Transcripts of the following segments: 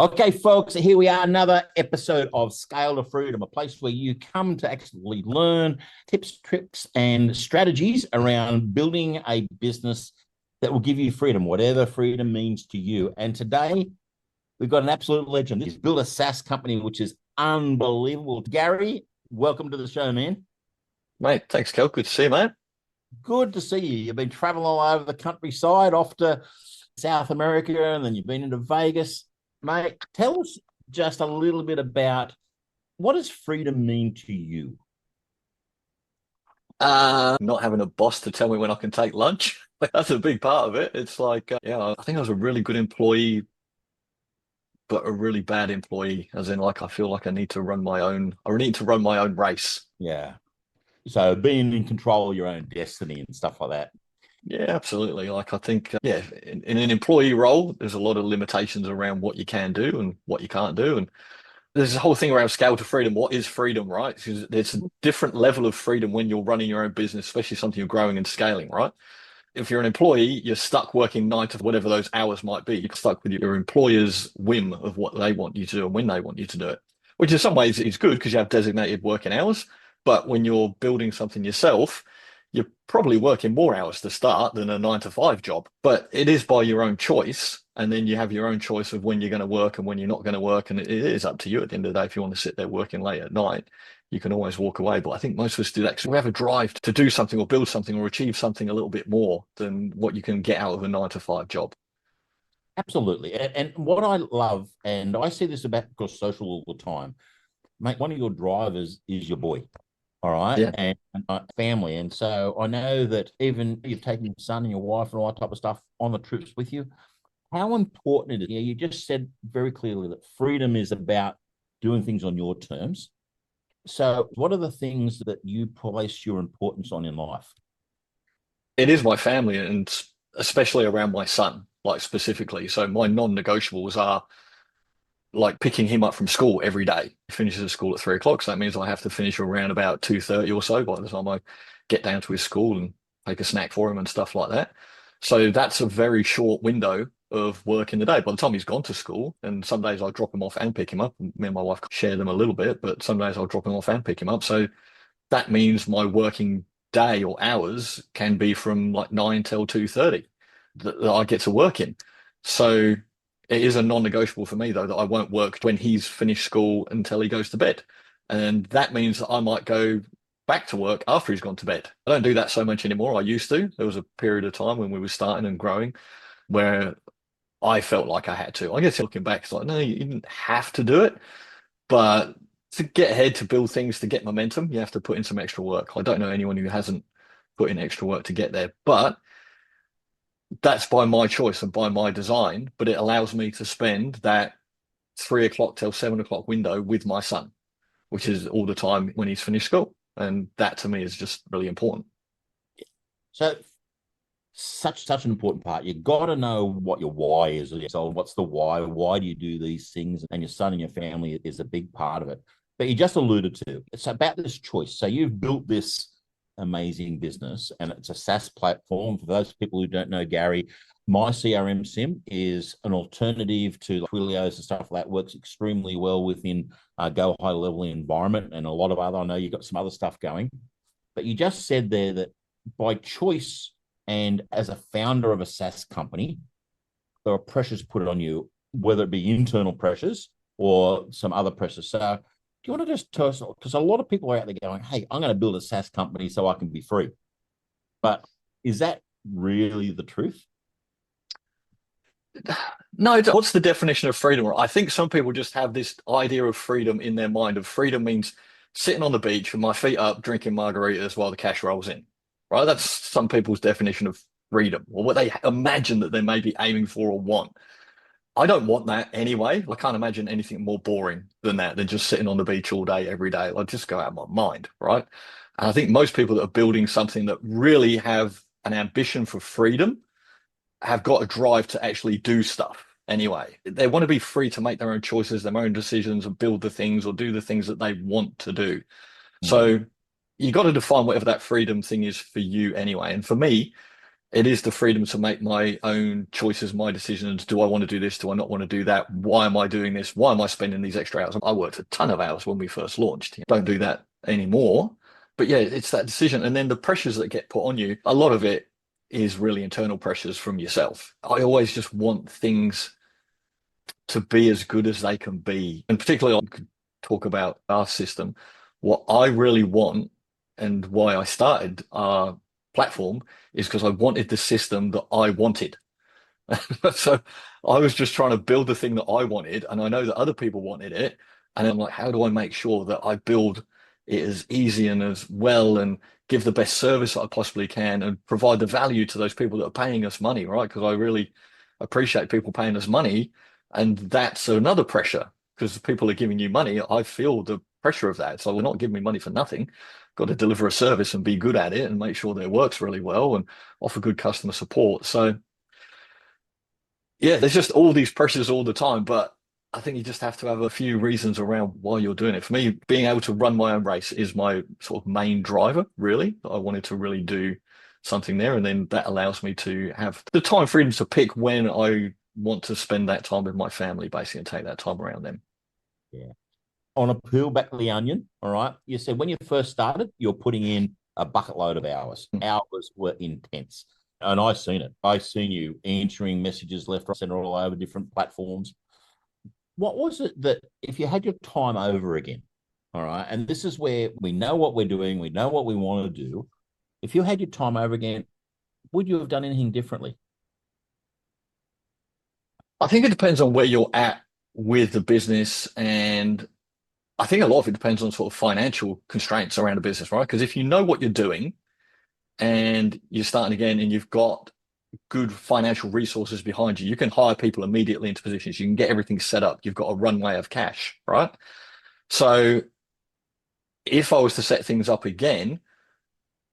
Okay, folks, here we are, another episode of Scale to Freedom, a place where you come to actually learn tips, tricks, and strategies around building a business that will give you freedom, whatever freedom means to you. And today, we've got an absolute legend. He's built a SaaS company, which is unbelievable. Gary, welcome to the show, man. Mate, thanks, Kel. Good to see you, mate. Good to see you. You've been traveling all over the countryside, off to South America, and then you've been into Vegas. Mate, tell us just a little bit about what does freedom mean to you? Not having a boss to tell me when I can take lunch. That's a big part of it. It's like, I think I was a really good employee, but a really bad employee, as in like I feel like I need to run my own race. Yeah. So being in control of your own destiny and stuff like that. Yeah, absolutely. Like I think, in an employee role, there's a lot of limitations around what you can do and what you can't do. And there's a whole thing around scale to freedom. What is freedom, right? Because there's a different level of freedom when you're running your own business, especially something you're growing and scaling, right? If you're an employee, you're stuck working nine to whatever those hours might be. You're stuck with your employer's whim of what they want you to do and when they want you to do it, which in some ways is good because you have designated working hours. But when you're building something yourself, you're probably working more hours to start than a 9 to 5 job. But it is by your own choice. And then you have your own choice of when you're going to work and when you're not going to work. And it is up to you at the end of the day. If you want to sit there working late at night, you can always walk away. But I think most of us do that because we have a drive to do something or build something or achieve something a little bit more than what you can get out of a 9 to 5 job. Absolutely. And what I love, and I see this about across social all the time, mate, one of your drivers is your boy. All right. Yeah. And family. And so I know that even you've taken your son and your wife and all that type of stuff on the trips with you. How important it is. Yeah, you just said very clearly that freedom is about doing things on your terms. So, what are the things that you place your importance on in life? It is my family and especially around my son, like specifically. So my non-negotiables are like picking him up from school every day. He finishes at school at 3 o'clock. So that means I have to finish around about 2:30 or so by the time I get down to his school and take a snack for him and stuff like that. So that's a very short window of work in the day. By the time he's gone to school, and some days I'll drop him off and pick him up. Me and my wife share them a little bit, but some days I'll drop him off and pick him up. So that means my working day or hours can be from like 9 till 2:30 that I get to work in. So it is a non-negotiable for me though that I won't work when he's finished school until he goes to bed. And that means that I might go back to work after he's gone to bed. I don't do that so much anymore. I used to. There was a period of time when we were starting and growing where I felt like I had to. I guess looking back, it's like, no, you didn't have to do it, but to get ahead, to build things, to get momentum, you have to put in some extra work. I don't know anyone who hasn't put in extra work to get there, but that's by my choice and by my design. But it allows me to spend that 3 o'clock till 7 o'clock window with my son, which is all the time when he's finished school. And that to me is just really important. So, such an important part. You got to know what your why is. So, what's the why? Why do you do these things? And your son and your family is a big part of it. But you just alluded to it's about this choice. So, you've built this amazing business, and it's a SaaS platform. For those people who don't know, Gary, myCRMsim is an alternative to Twilios and stuff like that. Works extremely well within GoHighLevel environment and a lot of other. I know you've got some other stuff going, but you just said there that by choice and as a founder of a SaaS company, there are pressures put on you, whether it be internal pressures or some other pressures. So, do you want to just tell us? Because a lot of people are out there going, "Hey, I'm going to build a SaaS company so I can be free." But is that really the truth? No, what's the definition of freedom? I think some people just have this idea of freedom in their mind of freedom means sitting on the beach with my feet up, drinking margaritas while the cash rolls in, right? That's some people's definition of freedom or what they imagine that they may be aiming for or want. I don't want that anyway. I can't imagine anything more boring than that, than just sitting on the beach all day, every day. I'd just go out of my mind, right? And I think most people that are building something that really have an ambition for freedom have got a drive to actually do stuff anyway. They want to be free to make their own choices, their own decisions, and build the things or do the things that they want to do. Mm. So you got to define whatever that freedom thing is for you anyway. And for me, It is the freedom to make my own choices, my decisions. Do I want to do this? Do I not want to do that? Why am I doing this? Why am I spending these extra hours? I worked a ton of hours when we first launched. Don't do that anymore. But yeah, it's that decision. And then the pressures that get put on you, a lot of it is really internal pressures from yourself. I always just want things to be as good as they can be. And particularly, I could talk about our system. What I really want and why I started our platform is because I wanted the system that I wanted. So I was just trying to build the thing that I wanted, and I know that other people wanted it. And I'm like, how do I make sure that I build it as easy and as well and give the best service that I possibly can and provide the value to those people that are paying us money, right? Because I really appreciate people paying us money. And that's another pressure because people are giving you money. I feel the pressure of that. So they're not giving me money for nothing. Got to deliver a service and be good at it and make sure that it works really well and offer good customer support. So yeah, there's just all these pressures all the time, but I think you just have to have a few reasons around why you're doing it. For me, being able to run my own race is my sort of main driver, really. I wanted to really do something there, and then that allows me to have the time freedom to pick when I want to spend that time with my family, basically, and take that time around them. Yeah. On a peel back the onion, all right. You said when you first started, you're putting in a bucket load of hours. Hmm. Hours were intense. And I seen it. I seen you answering messages left, right, center, all over different platforms. What was it that if you had your time over again, all right, and this is where we know what we're doing, we know what we want to do. If you had your time over again, would you have done anything differently? I think it depends on where you're at with the business, and I think a lot of it depends on sort of financial constraints around the business, right? Because if you know what you're doing and you're starting again and you've got good financial resources behind you, you can hire people immediately into positions. You can get everything set up. You've got a runway of cash, right? So if I was to set things up again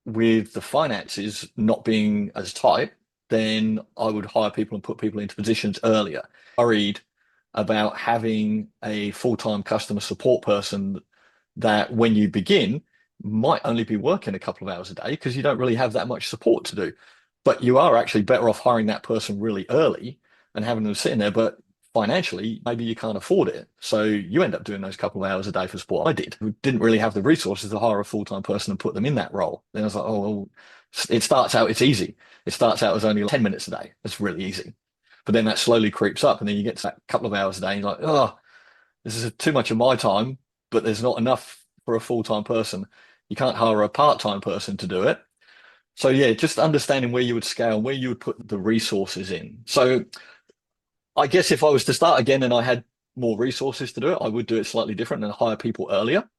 with the finances not being as tight, then I would hire people and put people into positions earlier. Worried about having a full-time customer support person that when you begin might only be working a couple of hours a day because you don't really have that much support to do. But you are actually better off hiring that person really early and having them sitting there. But financially, maybe you can't afford it. So you end up doing those couple of hours a day for support. I did. We didn't really have the resources to hire a full-time person and put them in that role. Then I was like, oh, well, it starts out, it's easy. It starts out as only 10 minutes a day. It's really easy. But then that slowly creeps up. And then you get to that couple of hours a day and you're like, oh, this is too much of my time, but there's not enough for a full-time person. You can't hire a part-time person to do it. So yeah, just understanding where you would scale, where you would put the resources in. So I guess if I was to start again and I had more resources to do it, I would do it slightly different and hire people earlier.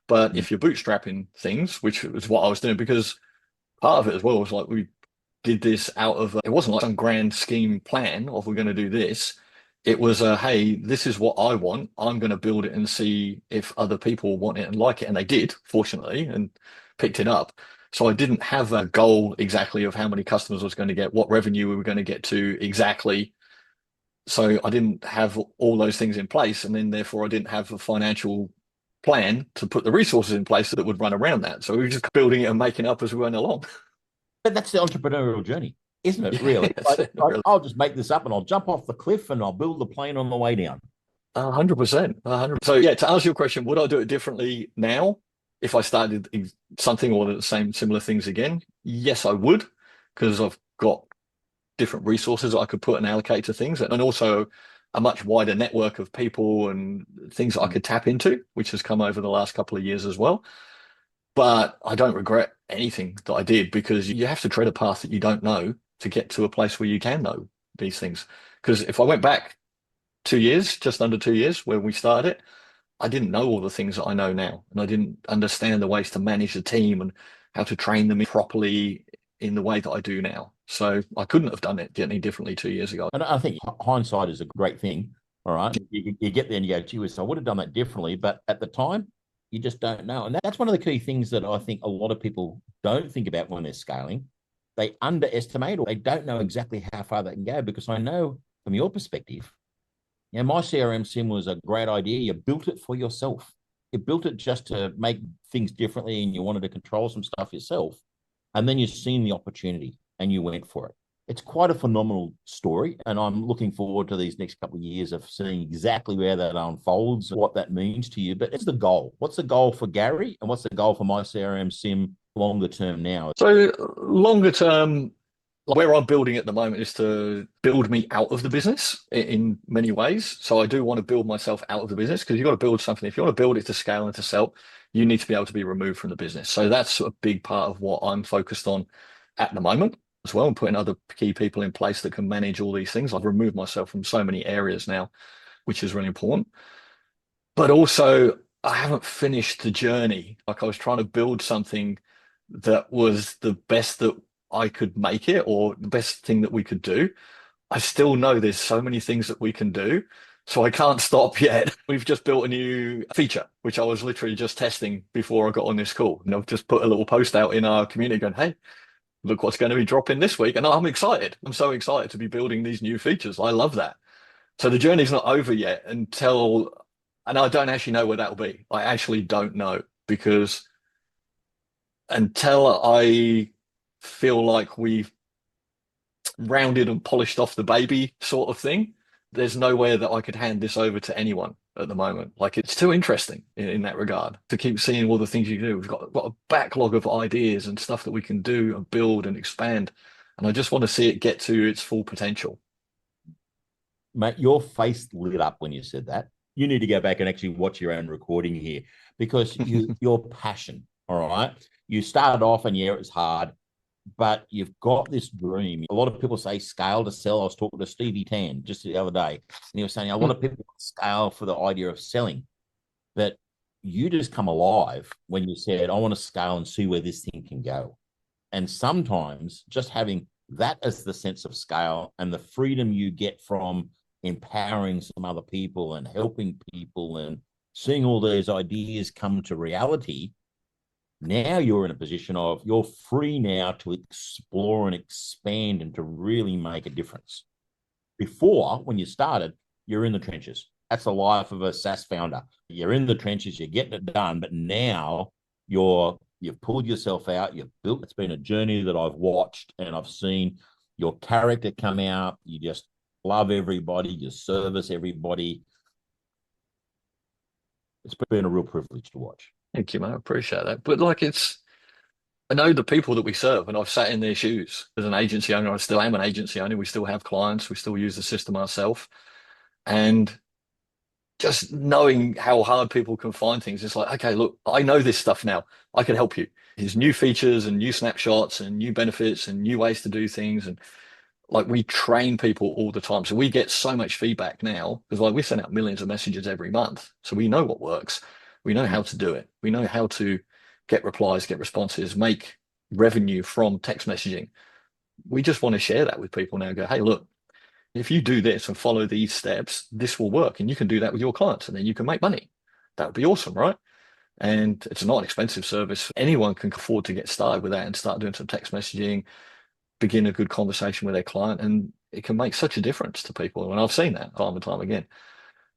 But Mm. if you're bootstrapping things, which is what I was doing, because part of it as well was like we did this out of it wasn't like some grand scheme plan of we're going to do this. It was hey, this is what I want. I'm going to build it and see if other people want it and like it, and they did, fortunately, and picked it up. So I didn't have a goal exactly of how many customers I was going to get, what revenue we were going to get to exactly. So I didn't have all those things in place, and then therefore I didn't have a financial plan to put the resources in place that would run around that. So we were just building it and making it up as we went along. But that's the entrepreneurial journey, isn't it? Yeah, Really, it's like, I'll just make this up and I'll jump off the cliff and I'll build the plane on the way down. 100%, 100%. So yeah, to answer your question, would I do it differently now if I started something or the same similar things again? Yes, I would, because I've got different resources I could put and allocate to things, and also a much wider network of people and things that I Mm. could tap into, which has come over the last couple of years as well. But I don't regret anything that I did because you have to tread a path that you don't know to get to a place where you can know these things. Because if I went back 2 years, just under 2 years when we started it, I didn't know all the things that I know now. And I didn't understand the ways to manage the team and how to train them properly in the way that I do now. So I couldn't have done it any differently 2 years ago. And I think hindsight is a great thing. All right. You get there and you go, gee whiz, I would have done that differently. But at the time, you just don't know. And that's one of the key things that I think a lot of people don't think about when they're scaling. They underestimate or they don't know exactly how far they can go. Because I know from your perspective, myCRMsim was a great idea. You built it for yourself. You built it just to make things differently and you wanted to control some stuff yourself. And then you've seen the opportunity and you went for it. it's quite a phenomenal story. And I'm looking forward to these next couple of years of seeing exactly where that unfolds, what that means to you. But it's the goal. What's the goal for Gary? And what's the goal for myCRMsim longer term now? So longer term, where I'm building at the moment is to build me out of the business in many ways. So I do want to build myself out of the business because you've got to build something. If you want to build it to scale and to sell, you need to be able to be removed from the business. So that's a big part of what I'm focused on at the moment as well, and putting other key people in place that can manage all these things. I've removed myself from so many areas now, which is really important. But also, I haven't finished the journey. Like I was trying to build something that was the best that I could make it or the best thing that we could do. I still know there's so many things that we can do. So I can't stop yet. We've just built a new feature, which I was literally just testing before I got on this call. And I've just put a little post out in our community going, hey, look what's going to be dropping this week. And I'm excited. I'm so excited to be building these new features. I love that. So the journey's not over yet and I don't actually know where that'll be. I actually don't know because until I feel like we've rounded and polished off the baby sort of thing, there's nowhere that I could hand this over to anyone at the moment. Like it's too interesting in that regard to keep seeing all the things you can do. We've got a backlog of ideas and stuff that we can do and build and expand. And I just want to see it get to its full potential. Mate, your face lit up when you said that. You need to go back and actually watch your own recording here because your passion, all right? You started off and yeah, it was hard, but you've got this dream. A lot of people say scale to sell. I was talking to Stevie Tan just the other day, and he was saying a lot of people scale for the idea of selling, but you just come alive when you said, I want to scale and see where this thing can go. And sometimes just having that as the sense of scale and the freedom you get from empowering some other people and helping people and seeing all those ideas come to reality, now you're in a position of you're free now to explore and expand and to really make a difference. Before, when you started, you're in the trenches. That's the life of a SaaS founder. You're in the trenches, you're getting it done, but now you've pulled yourself out, you've built. It's been a journey that I've watched and I've seen your character come out. You just love everybody, you service everybody. It's been a real privilege to watch. Thank you, mate. I appreciate that. But like I know the people that we serve, and I've sat in their shoes as an agency owner. I still am an agency owner. We still have clients. We still use the system ourselves. And just knowing how hard people can find things, it's like, okay, look, I know this stuff now. I can help you. There's new features and new snapshots and new benefits and new ways to do things. And like we train people all the time. So we get so much feedback now because like we send out millions of messages every month. So we know what works. We know how to do it. We know how to get replies, get responses, make revenue from text messaging. We just want to share that with people now. Go, hey, look, if you do this and follow these steps, this will work. And you can do that with your clients and then you can make money. That would be awesome, right? And it's not an expensive service. Anyone can afford to get started with that and start doing some text messaging, begin a good conversation with their client, and it can make such a difference to people. And I've seen that time and time again.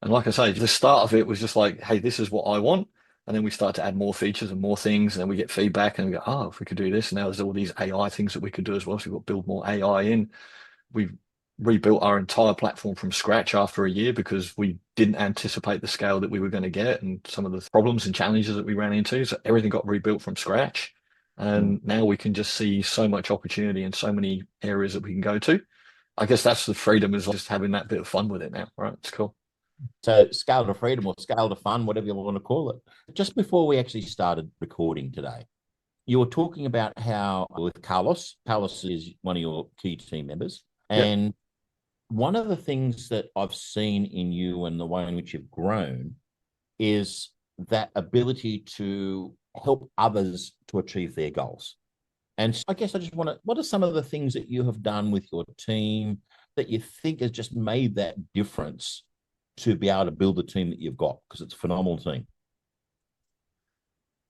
And like I say, the start of it was just like, hey, this is what I want. And then we start to add more features and more things, and then we get feedback and we go, oh, if we could do this. And now there's all these AI things that we could do as well. So we've got to build more AI in. We've rebuilt our entire platform from scratch after a year because we didn't anticipate the scale that we were going to get and some of the problems and challenges that we ran into. So everything got rebuilt from scratch. And now we can just see so much opportunity in so many areas that we can go to. I guess that's the freedom, is just having that bit of fun with it now, right? It's cool. So scale to freedom or scale to fun, whatever you want to call it. Just before we actually started recording today, you were talking about how with Carlos is one of your key team members. Yep. And one of the things that I've seen in you and the way in which you've grown is that ability to help others to achieve their goals. And so I guess I just want to, what are some of the things that you have done with your team that you think has just made that difference to be able to build the team that you've got? Because it's a phenomenal team.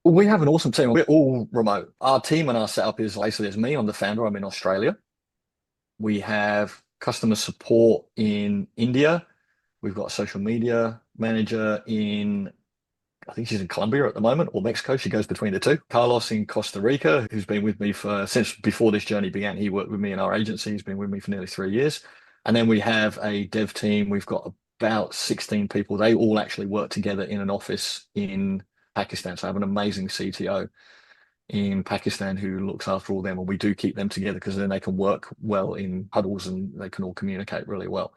Well, we have an awesome team. We're all remote. Our team and our setup is basically there's me, I'm the founder, I'm in Australia. We have customer support in India. We've got a social media manager in I think she's in Colombia at the moment, or Mexico. She goes between the two. Carlos in Costa Rica, who's been with me since before this journey began. He worked with me in our agency. He's been with me for nearly 3 years. And then we have a dev team. We've got about 16 people. They all actually work together in an office in Pakistan. So I have an amazing CTO in Pakistan who looks after all them, and we do keep them together because then they can work well in huddles and they can all communicate really well.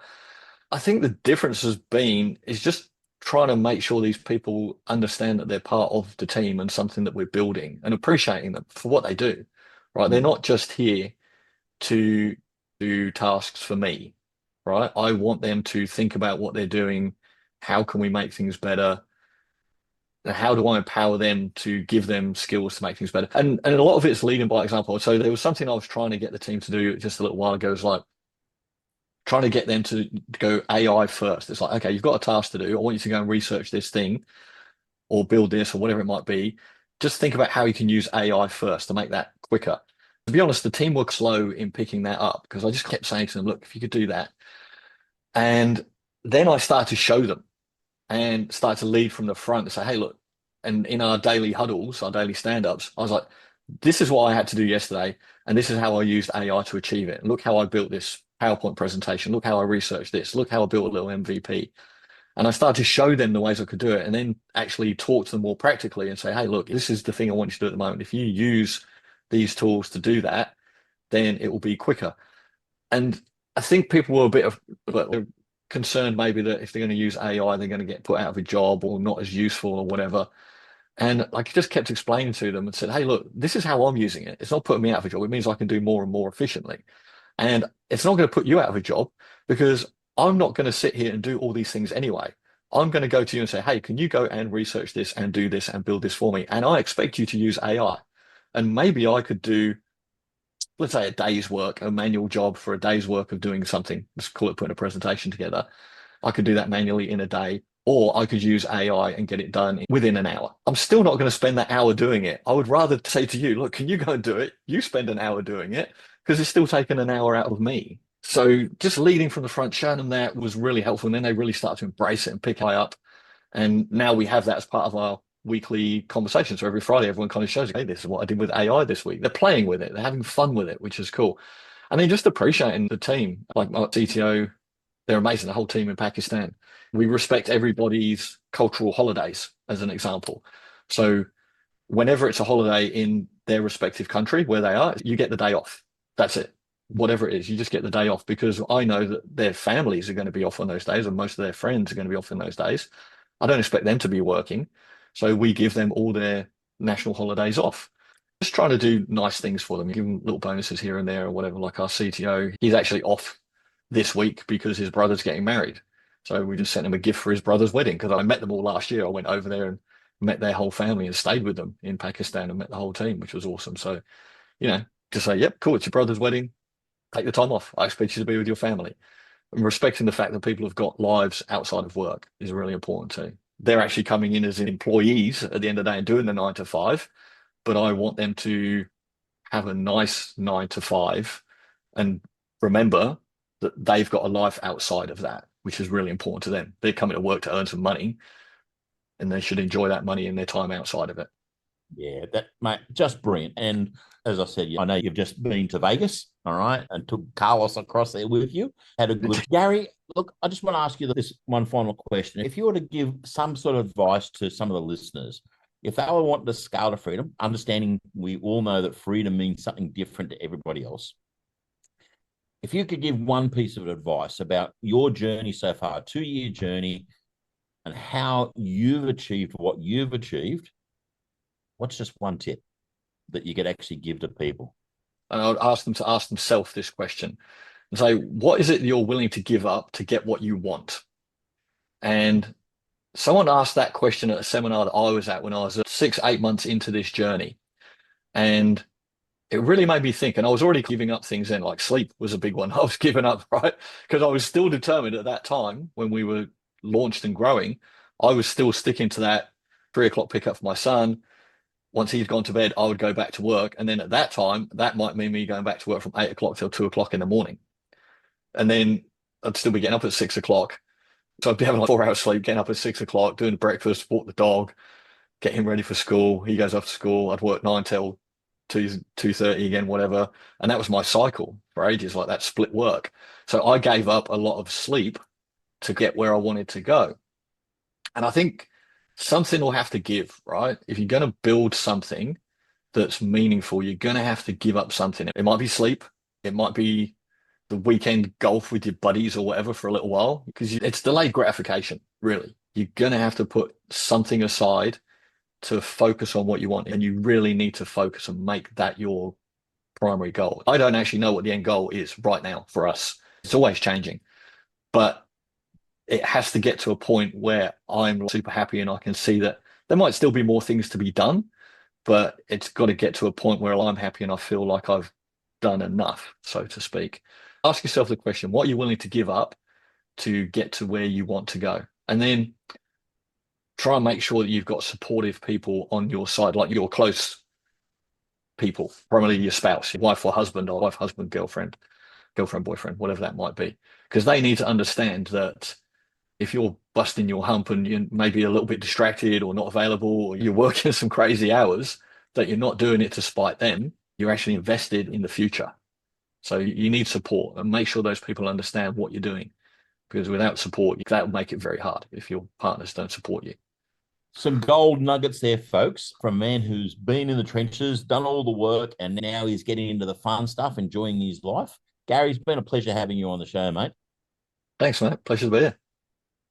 I think the difference has been is just trying to make sure these people understand that they're part of the team and something that we're building, and appreciating them for what they do, right? They're not just here to do tasks for me, right? I want them to think about what they're doing. How can we make things better? And how do I empower them to give them skills to make things better? And a lot of it's leading by example. So there was something I was trying to get the team to do just a little while ago. Is like trying to get them to go AI first. It's like, okay, you've got a task to do. I want you to go and research this thing or build this or whatever it might be. Just think about how you can use AI first to make that quicker. To be honest, the team were slow in picking that up because I just kept saying to them, look, if you could do that. And then I started to show them and started to lead from the front and say, hey, look, and in our daily huddles, our daily stand-ups, I was like, this is what I had to do yesterday, and this is how I used AI to achieve it. Look how I built this PowerPoint presentation. Look how I researched this. Look how I built a little MVP. And I started to show them the ways I could do it and then actually talk to them more practically and say, hey, look, this is the thing I want you to do at the moment. If you use these tools to do that, then it will be quicker. And I think people were a bit of concerned maybe that if they're going to use AI, they're going to get put out of a job or not as useful or whatever. And like I just kept explaining to them and said, hey, look, this is how I'm using it. It's not putting me out of a job. It means I can do more and more efficiently. And it's not going to put you out of a job because I'm not going to sit here and do all these things anyway. I'm going to go to you and say, hey, can you go and research this and do this and build this for me? And I expect you to use AI. And maybe I could do, let's say, a day's work, a manual job for a day's work of doing something. Let's call it putting a presentation together. I could do that manually in a day, or I could use AI and get it done within an hour. I'm still not going to spend that hour doing it. I would rather say to you, look, can you go and do it? You spend an hour doing it because it's still taking an hour out of me. So just leading from the front, showing them that was really helpful. And then they really started to embrace it and pick AI up. And now we have that as part of our weekly conversation. So every Friday, everyone kind of shows, hey, this is what I did with AI this week. They're playing with it. They're having fun with it, which is cool. And then just appreciating the team, like my CTO, they're amazing, the whole team in Pakistan. We respect everybody's cultural holidays, as an example. So whenever it's a holiday in their respective country where they are, you get the day off. That's it. Whatever it is, you just get the day off because I know that their families are going to be off on those days and most of their friends are going to be off on those days. I don't expect them to be working. So we give them all their national holidays off. Just trying to do nice things for them, give them little bonuses here and there or whatever. Like our CTO, he's actually off this week because his brother's getting married. So we just sent him a gift for his brother's wedding because I met them all last year. I went over there and met their whole family and stayed with them in Pakistan and met the whole team, which was awesome. So, just say, yep, cool, it's your brother's wedding. Take the time off. I expect you to be with your family. And respecting the fact that people have got lives outside of work is really important too. They're actually coming in as employees at the end of the day and doing the 9 to 5, but I want them to have a nice 9 to 5 and remember that they've got a life outside of that, which is really important to them. They're coming to work to earn some money and they should enjoy that money in their time outside of it. Yeah, that mate, just brilliant. And as I said, I know you've just been to Vegas, all right, and took Carlos across there with you. Had a good Gary. Look, I just want to ask you this one final question. If you were to give some sort of advice to some of the listeners, if they were wanting to scale to freedom, understanding we all know that freedom means something different to everybody else. If you could give one piece of advice about your journey so far, a 2-year journey, and how you've achieved what you've achieved, what's just one tip that you could actually give to people? And I would ask them to ask themselves this question and say, what is it you're willing to give up to get what you want? And someone asked that question at a seminar that I was at when I was 6, 8 months into this journey. And it really made me think. And I was already giving up things then, like sleep was a big one. I was giving up, right? Because I was still determined at that time when we were launched and growing, I was still sticking to that 3 o'clock pickup for my son. Once he'd gone to bed, I would go back to work. And then at that time, that might mean me going back to work from 8 o'clock till 2 o'clock in the morning. And then I'd still be getting up at 6 o'clock. So I'd be having like 4 hours sleep, getting up at 6 o'clock, doing breakfast, walk the dog, get him ready for school. He goes off to school. I'd work 9 till 2:30 again, whatever. And that was my cycle for ages, like that split work. So I gave up a lot of sleep to get where I wanted to go. And I think something will have to give, right? If you're going to build something that's meaningful, you're going to have to give up something. It might be sleep. It might be the weekend golf with your buddies or whatever for a little while, because it's delayed gratification, really. You're going to have to put something aside to focus on what you want. And you really need to focus and make that your primary goal. I don't actually know what the end goal is right now for us. It's always changing, but it has to get to a point where I'm super happy and I can see that there might still be more things to be done, but it's got to get to a point where I'm happy and I feel like I've done enough, so to speak. Ask yourself the question, what are you willing to give up to get to where you want to go? And then try and make sure that you've got supportive people on your side, like your close people, primarily your spouse, your wife or husband, or wife, husband, girlfriend, boyfriend, whatever that might be. Because they need to understand that if you're busting your hump and you're maybe a little bit distracted or not available, or you're working some crazy hours, that you're not doing it to spite them, you're actually invested in the future. So you need support, and make sure those people understand what you're doing, because without support, that will make it very hard if your partners don't support you. Some gold nuggets there, folks, from a man who's been in the trenches, done all the work, and now he's getting into the fun stuff, enjoying his life. Gary, it's been a pleasure having you on the show, mate. Thanks, mate. Pleasure to be here.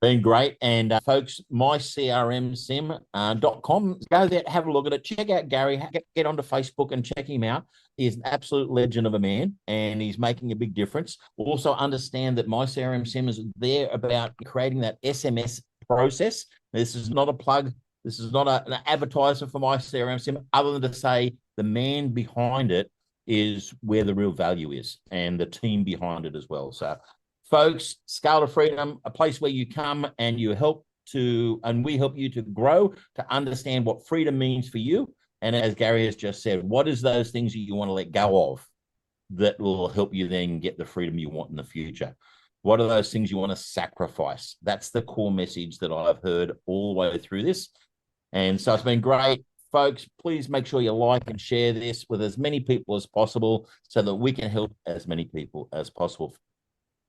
Been great. And folks, myCRMsim.com. Go there, have a look at it. Check out Gary. Get onto Facebook and check him out. He's an absolute legend of a man, and he's making a big difference. Also understand that myCRMsim is there about creating that SMS process. This is not a plug. This is not an advertisement for myCRMsim, other than to say the man behind it is where the real value is, and the team behind it as well. So folks, Scale to Freedom, a place where you come and you help to, and we help you to grow, to understand what freedom means for you. And as Gary has just said, what is those things that you want to let go of that will help you then get the freedom you want in the future? What are those things you want to sacrifice? That's the core message that I've heard all the way through this. And so it's been great. Folks, please make sure you like and share this with as many people as possible so that we can help as many people as possible.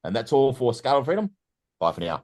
And that's all for Scale of Freedom. Bye for now.